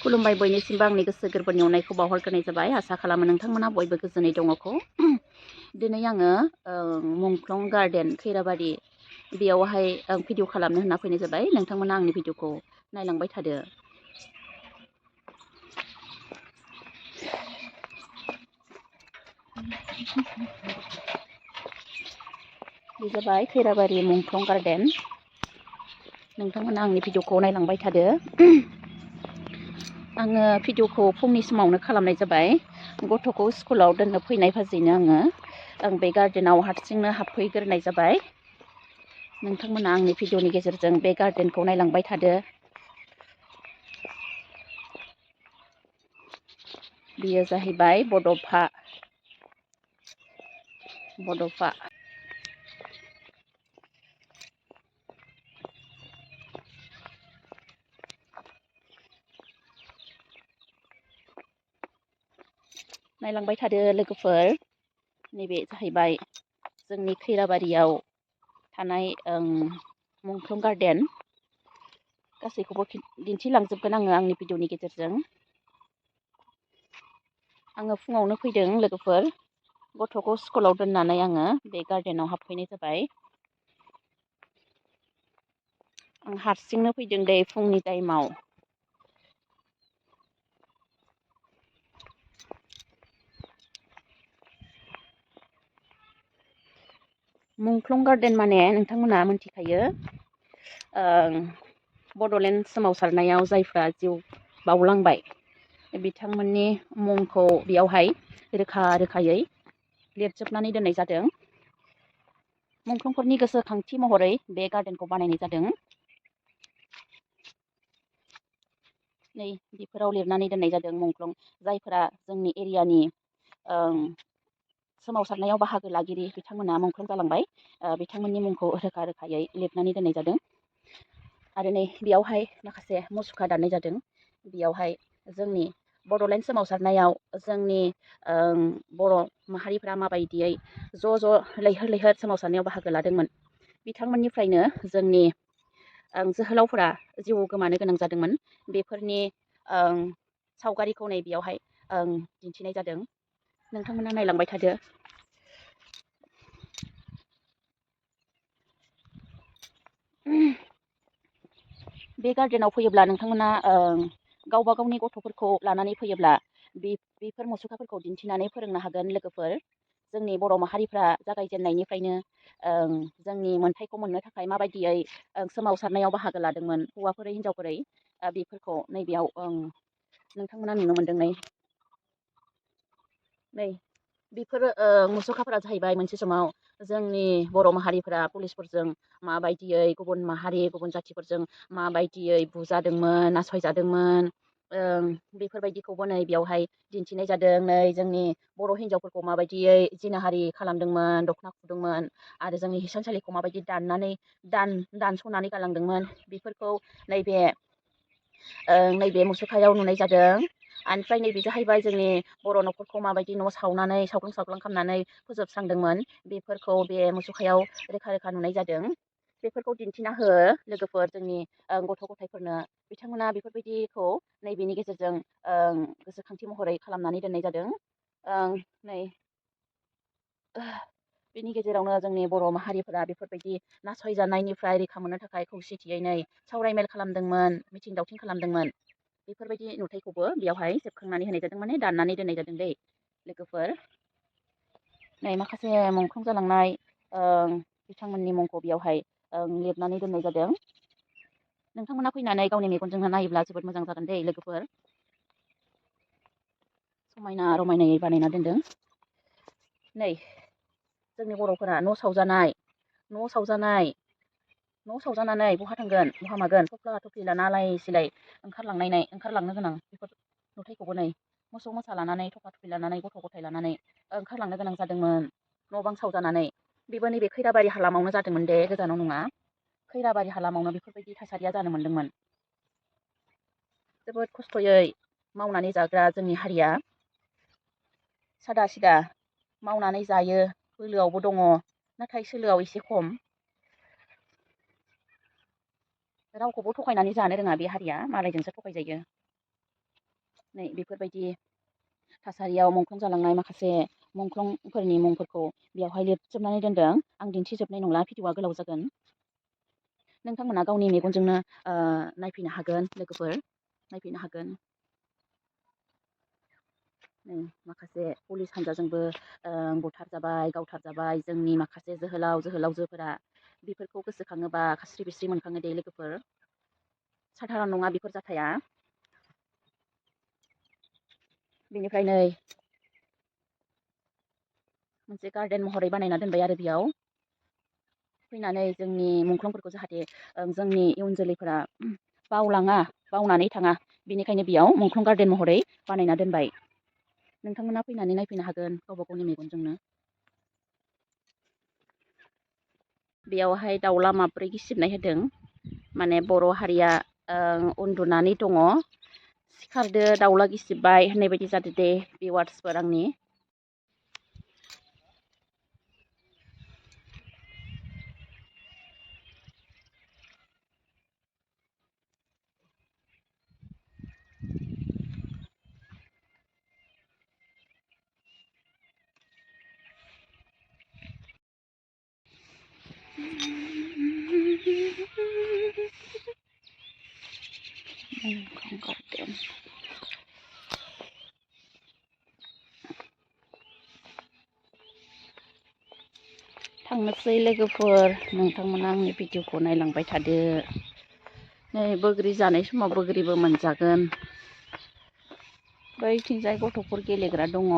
खुलुमबाय बयनिसिमबो आंनि गोसो गोरबोनि अननायखौ बावहरग्रोनाय जाबाय। आसा खालामो नोंथांमोना बयबो गोजोनै दङखौ। दिनै आङो मुंख्लं गार्डेन खैराबारि बेयावहाय भिडिअ खालामनो होनना फैनाय जाबाय। नोंथांमोना आंनि भिडिअखौ नायलांबाय थादो। बे जाबाय खैराबारि मुंख्लं गार्डेन। नोंथांमोना आंनि भिडिअखौ नायलांबाय थादो। आङो भिडिअखौ फुंनि समावनो खालामनाय जाबाय। गथ'खौ स्कुलाव दोननो फैनाय भाजिनो आं बे गार्डेनाव हारसिंनो हाबफैग्रोनाय जाबाय। नोंथांमोना आंनि भिडिअनि गेजेरजों बे गार्डेनखौ नायलांबाय थादो। बेयो जाहैबाय बड'फा। नायलांबाय थादो लोगोफोर। नैबे जाहैबाय जोंनि खैराबारियाव थानाय मुंख्लं गार्डेन। गासैखौबो दिन्थिलांजोबगोन आङो आंनि भिडिअनि गेजेरजों। आङो फुङावनो फैदों लोगोफोर। गथ'खौ स्कुलाव दोननानै आङो बे गार्डेनाव हाबफैनाय जाबाय। आं हारसिंनो फैदों दे फुंनि टाइमाव। मुंख्लं गार्डेन माने नोंथांमोना मोनथिखायो। बड'लेण्ड सोमावसारनायाव जायफ्रा जिउ बाउलांबाय बिथांमोननि मुंखौ बेयावहाय रोखा रोखायै लिरजोबनानै दोननाय जादों। मुंख्लंफोरनि गोसोखांथि महरै बे गार्डेनखौ बानायनाय जादों। नै बेफोराव लिरनानै दोननाय जादों मुंख्लं जायफोरा जोंनि एरियानि सोमावसारनायाव बाहागो लागिरि बिथांमोना मुंख्लं जालांबाय। बिथांमोननि मुंखौ रोखा रोखायै लिरनानै दोननाय जादों। आरो नै बेयावहाय माखासे मुसुखा दाननाय जादों। बेयावहाय जोंनि बड'लेण्ड सोमावसारनायाव जोंनि बर' माहारिफ्रा माबायदियै ज' लैहोर लैहोर सोमावसारनायाव बाहागो लादोंमोन। बिथांमोननिफ्रायनो जोंनि जोहोलावफोरा जिउ गोमानो गोनां जादोंमोन। बेफोरनि सावगारिखौ नै बेयावहाय दिन्थिनाय जादों। नोंथांमोना नायलांबाय थादो। बे गार्डेनाव फैयोब्ला नोंथांमोना गावबा गावनि गथ'फोरखौ लानानै फैयोब्ला बेफोर मुसुखाफोरखौ दिन्थिनानै फोरोंनो हागोन लोगोफोर। जोंनि बर' माहारिफ्रा जागायजेननायनिफ्रायनो जोंनि मोनथायखौ मोननो थाखाय माबायदियै सोमावसारनायाव बाहागो लादोंमोन हौवाफोरै हिनजावफोरै बेफोरखौ नैबेयाव नोंथांमोना नुनो मोनदों। नै बेफोर मुसुखाफोरा जाहैबाय मोनसे समाव जोंनि बर' माहारिफोरा पुलिसफोरजों माबायदियै गुबुन माहारि गुबुन जाथिफोरजों माबायदियै बुजादोंमोन नासयजादोंमोन। बेफोरबायदिखौबो नै बेयावहाय दिन्थिनाय जादों। नै जोंनि बर' हिन्जावफोरखौ माबायदियै जिनाहारि खालामदोंमोन दख'ना खुदोंमोन आरो जोंनि हिसानसालिखौ माबायदि दानस'नानै गालांदोंमोन बेफोरखौ नैबे मुसुखायाव नुनाय जादों। ओमफ्राय नैबे जाहैबाय जोंनि बर' न'खरखौ माबायदि न' सावनानै सावग्लुं खालामनानै फोजोबस्रांदोंमोन बेफोरखौ बे मुसुखायाव रोखा रोखा नुनाय जादों। बेफोरखौ दिन्थिना हो लोगोफोर जोंनि गथ' गथायफोरनो। बिथांमोना बेफोरबायदिखौ नैबेनि गेजेरजों गोसोखांथि महरै खालामनानै दोननाय जादों। नै बेनि गेजेरावनो जोंनि बर' माहारिफोरा बेफोरबायदि नासयजानायनिफ्राय रैखा मोननो थाखाय खौसेथियै सावरायमेल खालामदोंमोन मिथिं दावथिं खालामदोंमोन। बेफोरबायदि नुथायखौबो बेयावहाय सेबखांनानै होनाय जादों माने दाननानै दोननाय जादों दै लोगोफोर। नै माखासे मुंख्लं जालांनाय बिथांमोननि मुंखौ बेयावहाय लिरनानै दोननाय जादों। नोंथांमोना फैनानै गावनि मेगनजोंनो नायोब्ला जोबोद मोजां जागोन दे लोगोफोर। समायना रमायनायै बानायना दोनदों। नै जोंनि बर'फोरा न' सावजानानै बहा थांगोन बहा मागोन थफ्ला थफ्लि लाना आलाय सिलाय ओंखारलांनो गोनां बेफोर नुथायखौबो नै मोसौ मोसा लानानै थफ्ला थफ्लि लानानै गथ' गथाय लानानै ओंखारलांनो गोनां जादोंमोन न' बां सावजानानै। बेबो नैबे खैराबारि हालामावनो जादोंमोन दे गोजानाव नङा। खैराबारि हालामावनो बेफोरबायदि थासारिया जानो मोन्दोंमोन। जोबोद खस्थ'यै मावनानै जाग्रा जोंनि हारिया सादा सिदा मावनानै जायो। बोलोआवबो दङ नाथाय सोलोआव एसे खम। रावखौबो थगायनानै जानो रोङा बे हारिया मालायजोंसो थगायजायो। नै बेफोरबायदि थासारियाव मुंख्लं जालांनाय माखासे मुंख्लंफोरनि मुंफोरखौ बेयावहाय लिरजोबनानै दोनदों। आं दिन्थिजोबनाय नंला, भिडिअ'आ गोलाव जागोन। नोंथांमोना गावनि मेगनजोंनो नायफैनो हागोन लोगोफोर, नायफैनो हागोन। नै माखासे पुलिस हान्जाजोंबो बुथारजाबाय, गावथारजाबाय जोंनि माखासे जोहोलाव जोहोलावजोफोरा। बेफोरखौ गोसोखाङोबा खास्रि बिस्रि मोनखाङो दे लोगोफोर। साधारन नङा बेफोर जाथाया। बेनिफ्राय नै मोनसे गार्डेन महरै बानायना दोनबाय आरो बेयाव फैनानै जोंनि मुंख्लंफोरखौ जाहाथे जोंनि इयुन जोलैफोरा बावलाङा, बावनानै थाङा, बेनिखायनो बेयाव मुंख्लं गार्डेन महरै बानायना दोनबाय। नोंथांमोना फैनानै नायफैनो हागोन गावबा गावनि मेगनजोंनो। बेयावहाय दाउला माब्रै गिसिबनाय होदों, माने बर' हारिया उन्दुनानै दङ, सिखारदो दाउला गिसिबबाय होननाय बायदि जादो दे बे वार्ड्सफोर आंनि। थांनोसै लोगोफोर, नोंथांमोना आंनि भिडिअ'खौ नायलांबाय थादो। नै बोग्रि जानाय समाव बोग्रिबो मोनजागोन। बैथिंजाय गथ'फोर गेलेग्रा दङ।